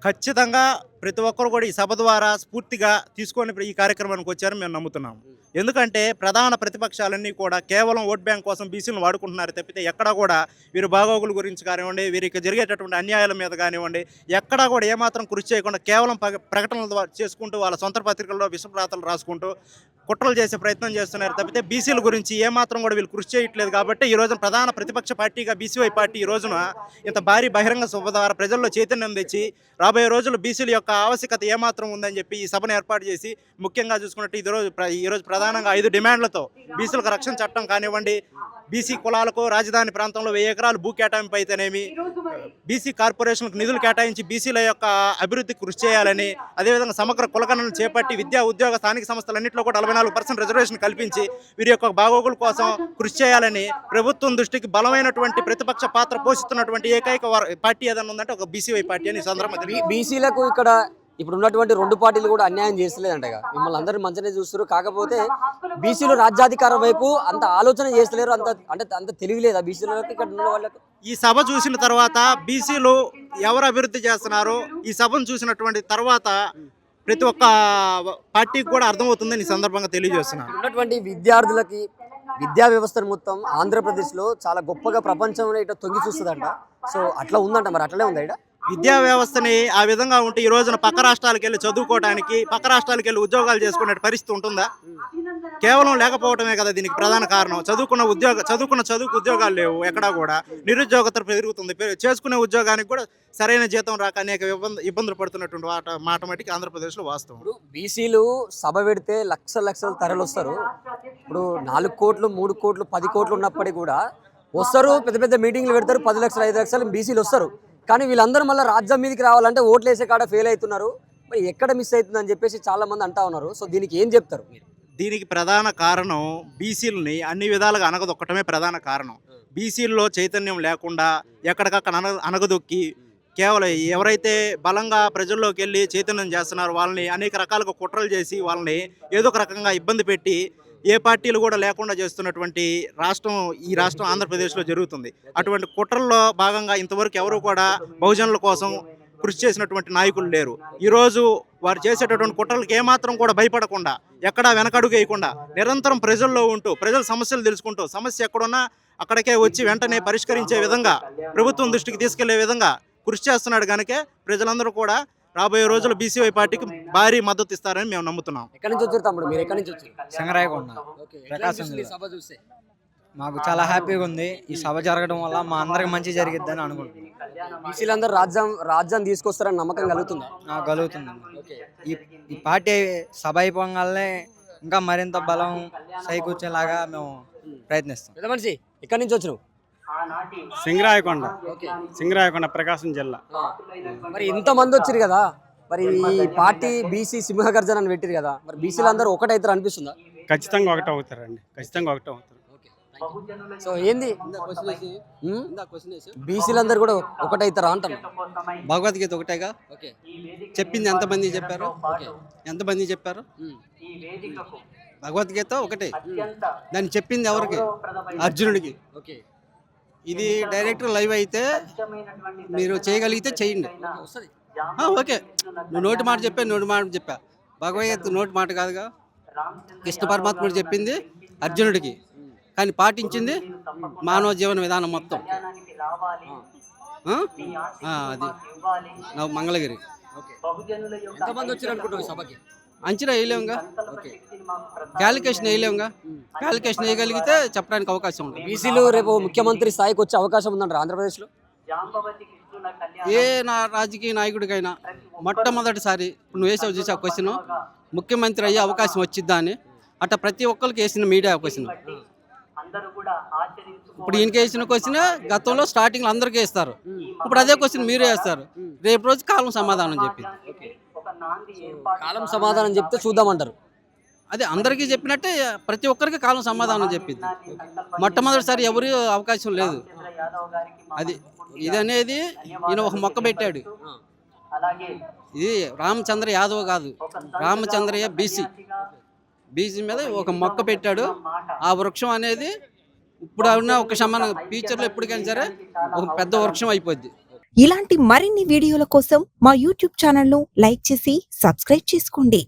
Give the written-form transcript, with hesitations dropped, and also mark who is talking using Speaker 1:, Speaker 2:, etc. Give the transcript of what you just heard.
Speaker 1: ఖచ్చితంగా ప్రతి ఒక్కరు కూడా ఈ సభ ద్వారా స్ఫూర్తిగా తీసుకొని ఈ కార్యక్రమానికి వచ్చారని మేము నమ్ముతున్నాం. ఎందుకంటే ప్రధాన ప్రతిపక్షాలన్నీ కూడా కేవలం ఓట్ బ్యాంక్ కోసం బీసీలను వాడుకుంటున్నారు తప్పితే ఎక్కడా కూడా వీరి బాగోగుల గురించి కానివ్వండి, వీరికి జరిగేటటువంటి అన్యాయాల మీద కానివ్వండి, ఎక్కడా కూడా ఏమాత్రం కృషి చేయకుండా కేవలం ప్రకటనల ద్వారా చేసుకుంటూ వాళ్ళ సొంత పత్రికల్లో విషప్రాతలు రాసుకుంటూ కుట్రలు చేసే ప్రయత్నం చేస్తున్నారు తప్పితే బీసీల గురించి ఏమాత్రం కూడా వీళ్ళు కృషి చేయట్లేదు. కాబట్టి ఈ రోజున ప్రధాన ప్రతిపక్ష పార్టీగా బీసీవై పార్టీ ఈ రోజున ఇంత భారీ బహిరంగ సభ ద్వారా ప్రజల్లో చైతన్యం తెచ్చి రాబోయే రోజులు బీసీల యొక్క ఆవశ్యకత ఏమాత్రం ఉందని చెప్పి ఈ సభను ఏర్పాటు చేసి ముఖ్యంగా చూసుకున్నట్టు ఈరోజు ప్రధానంగా 5 డిమాండ్లతో బీసీలకు రక్షణ చట్టం కానివ్వండి, బీసీ కులాలకు రాజధాని ప్రాంతంలో 1000 ఎకరాలు భూ కేటాయింపు అయితేనేమి, బీసీ కార్పొరేషన్లకు నిధులు కేటాయించి బీసీల యొక్క అభివృద్ధికి కృషి చేయాలని, అదేవిధంగా సమగ్ర కులగణను చేపట్టి విద్యా ఉద్యోగ స్థానిక సంస్థలన్నింటిలో కూడా 44% రిజర్వేషన్ కల్పించి వీరి యొక్క బాగోగుల కోసం కృషి చేయాలని ప్రభుత్వం దృష్టికి బలమైనటువంటి ప్రతిపక్ష పాత్ర పోషిస్తున్నటువంటి ఏకైక పార్టీ ఏదైనా ఉందంటే ఒక బీసీవై పార్టీ అని సందర్భంగా
Speaker 2: బీసీలకు ఇక్కడ ఇప్పుడు ఉన్నటువంటి 2 పార్టీలు కూడా అన్యాయం చేస్తలేదంటగా. మిమ్మల్ని అందరూ మంచిగానే చూస్తారు, కాకపోతే బీసీలు రాజ్యాధికారం వైపు అంత ఆలోచన చేస్తలేరు, అంత తెలియలేదా బీసీలకు ఇక్కడ ఉన్న వాళ్ళకు?
Speaker 1: ఈ సభ చూసిన తర్వాత బీసీలు ఎవరు అభివృద్ధి చేస్తున్నారో ఈ సభను చూసినటువంటి తర్వాత ప్రతి ఒక్క పార్టీకి కూడా అర్థమవుతుందని ఈ సందర్భంగా తెలియజేస్తున్నాను.
Speaker 2: ఉన్నటువంటి విద్యార్థులకి విద్యా వ్యవస్థను మొత్తం ఆంధ్రప్రదేశ్లో చాలా గొప్పగా ప్రపంచంలో ఇట్లా తొంగి చూస్తుందంట. సో అట్లా ఉందంట, మరి అట్లనే ఉందా ఇక్కడ
Speaker 1: విద్యా వ్యవస్థని ఆ విధంగా ఉంటే ఈ రోజున పక్క రాష్ట్రాలకు వెళ్ళి చదువుకోవడానికి, పక్క రాష్ట్రాలకు వెళ్ళి ఉద్యోగాలు చేసుకునే పరిస్థితి ఉంటుందా? కేవలం లేకపోవడమే కదా దీనికి ప్రధాన కారణం. చదువుకున్న చదువుకు ఉద్యోగాలు లేవు, ఎక్కడా కూడా నిరుద్యోగత పెరుగుతుంది. చేసుకునే ఉద్యోగానికి కూడా సరైన జీతం రాక అనేక ఇబ్బందులు పడుతున్నటువంటి మాట మటుకు ఆంధ్రప్రదేశ్లో వాస్తవం.
Speaker 2: ఇప్పుడు బీసీలు సభ పెడితే లక్షలు తరలి వస్తారు. ఇప్పుడు 4 కోట్లు 3 కోట్లు 10 కోట్లు ఉన్నప్పటికీ కూడా వస్తారు, పెద్ద పెద్ద మీటింగ్లు పెడతారు, 10 లక్షలు 5 లక్షలు బీసీలు వస్తారు. కానీ వీళ్ళందరూ మళ్ళీ రాజ్యం మీదకి రావాలంటే ఓట్లు వేసే కాడ ఫెయిల్ అవుతున్నారు. మరి ఎక్కడ మిస్ అవుతుందని చెప్పేసి చాలా మంది అంటా ఉన్నారు. సో దీనికి ఏం చెప్తారు మీరు?
Speaker 1: దీనికి ప్రధాన కారణం బీసీలని అన్ని విధాలుగా అనగదొక్కటమే ప్రధాన కారణం. బీసీల్లో చైతన్యం లేకుండా ఎక్కడికక్కడ అనగదొక్కి కేవలం ఎవరైతే బలంగా ప్రజల్లోకి వెళ్ళి చైతన్యం చేస్తున్నారో వాళ్ళని అనేక రకాలుగా కుట్రలు చేసి వాళ్ళని ఏదో ఒక రకంగా ఇబ్బంది పెట్టి ఏ పార్టీలు కూడా లేకుండా చేస్తున్నటువంటి ఈ రాష్ట్రం ఆంధ్రప్రదేశ్లో జరుగుతుంది. అటువంటి కుట్రల్లో భాగంగా ఇంతవరకు ఎవరు కూడా బహుజనుల కోసం కృషి చేసినటువంటి నాయకులు లేరు. ఈరోజు వారు చేసేటటువంటి కుట్రలకు ఏమాత్రం కూడా భయపడకుండా, ఎక్కడా వెనకడుగు వేయకుండా నిరంతరం ప్రజల్లో ఉంటూ ప్రజల సమస్యలు తెలుసుకుంటూ సమస్య ఎక్కడున్నా అక్కడికే వచ్చి వెంటనే పరిష్కరించే విధంగా ప్రభుత్వం దృష్టికి తీసుకెళ్లే విధంగా కృషి చేస్తున్నాడు. కనుక ప్రజలందరూ కూడా రాబోయే రోజులు బీసీవై పార్టీకి భారీ మద్దతు ఇస్తారని మేము నమ్ముతున్నాం.
Speaker 2: ఎక్కడి నుంచి వచ్చారు తమ్ముడు? మీరు ఎక్కడి నుంచి వచ్చారు?
Speaker 3: సంగరాయకొండ, ప్రకాశం జిల్లా. మాకు చాలా హ్యాపీగా ఉంది. ఈ సభ జరగడం వల్ల మా అందరికి మంచి జరిగిద్దని అనుకుంటున్నాం.
Speaker 2: బీసీలందరూ రాజ్యాన్ని తీసుకొస్తారని నమ్మకం కలుగుతుందా?
Speaker 3: నాకు కలుగుతుంది. ఈ పార్టీ సభ అయిపోగానే ఇంకా మరింత బలం సైకూర్చేలాగా మేము ప్రయత్నిస్తాం.
Speaker 2: పెద్ద మనిషి ఎక్కడి నుంచి వచ్చినావు?
Speaker 4: సింగరాయకొండ, ప్రకాశం జిల్లా.
Speaker 2: మరి ఇంతమంది వచ్చారు కదా, మరి ఈ పార్టీ బీసీ సింహగర్జన అని పెట్టారు కదా, మరి బీసీలు అందరూ ఒకటైతారు అనిపిస్తుందా?
Speaker 4: ఖచ్చితంగా ఒకటే అవుతారండి, ఖచ్చితంగా ఒకటే అవుతారు.
Speaker 2: సో ఏంది బీసీలందరూ కూడా ఒకటైతారా అంటారు?
Speaker 5: భగవద్గీత ఒకటేగా చెప్పింది. ఎంతమంది చెప్పారు? భగవద్గీత ఒకటే, దాన్ని చెప్పింది ఎవరికి? అర్జునుడికి. ఇది డైరెక్ట్ లైవ్ అయితే మీరు చేయగలిగితే చేయండి. ఓకే, నువ్వు నోటి మాట చెప్పా. భగవద్గీత నోటి మాట కాదుగా. కృష్ణ పరమాత్ముడు చెప్పింది అర్జునుడికి, కానీ పాటించింది మానవ జీవన విధానం మొత్తం. అది నా మంగళగిరి. అంచనా వేయలేముగా, క్యాలిక్యులేషన్ వేయగలిగితే చెప్పడానికి అవకాశం ఉంది.
Speaker 2: బీసీలు రేపు ముఖ్యమంత్రి స్థాయికి వచ్చే అవకాశం ఉందంటారు ఆంధ్రప్రదేశ్లో?
Speaker 5: ఏ రాజకీయ నాయకుడికైనా మొట్టమొదటిసారి నువ్వు వేసావు చూసా క్వశ్చన్, ముఖ్యమంత్రి అయ్యే అవకాశం వచ్చిద్దా అని. అట్లా ప్రతి ఒక్కరికి వేసిన మీడియా క్వశ్చన్. ఇప్పుడు ఈయనకి వేసిన క్వశ్చన్ గతంలో స్టార్టింగ్ అందరికీ వేస్తారు, ఇప్పుడు అదే క్వశ్చన్ మీరే వేస్తారు. రేపు రోజు కాలం సమాధానం చెప్పింది.
Speaker 2: కాలం సమాధానం చెప్తే చూద్దామంటారు.
Speaker 5: అదే అందరికీ చెప్పినట్టే ప్రతి ఒక్కరికి కాలం సమాధానం చెప్పింది. మొట్టమొదటిసారి ఎవరి అవకాశం లేదు. అది ఇది అనేది ఈయన ఒక మొక్క పెట్టాడు. ఇది రామచంద్ర యాదవ్ కాదు, రామచంద్రయ్య బీసీ మీద ఒక మొక్క పెట్టాడు. ఆ వృక్షం అనేది ఇప్పుడు ఉన్న ఒక ఫ్యూచర్లో ఎప్పటికైనా సరే ఒక పెద్ద వృక్షం అయిపోద్ది.
Speaker 6: ఇలాంటి మరిన్ని వీడియోల కోసం మా యూట్యూబ్ ఛానల్ను లైక్ చేసి సబ్స్క్రైబ్ చేసుకోండి.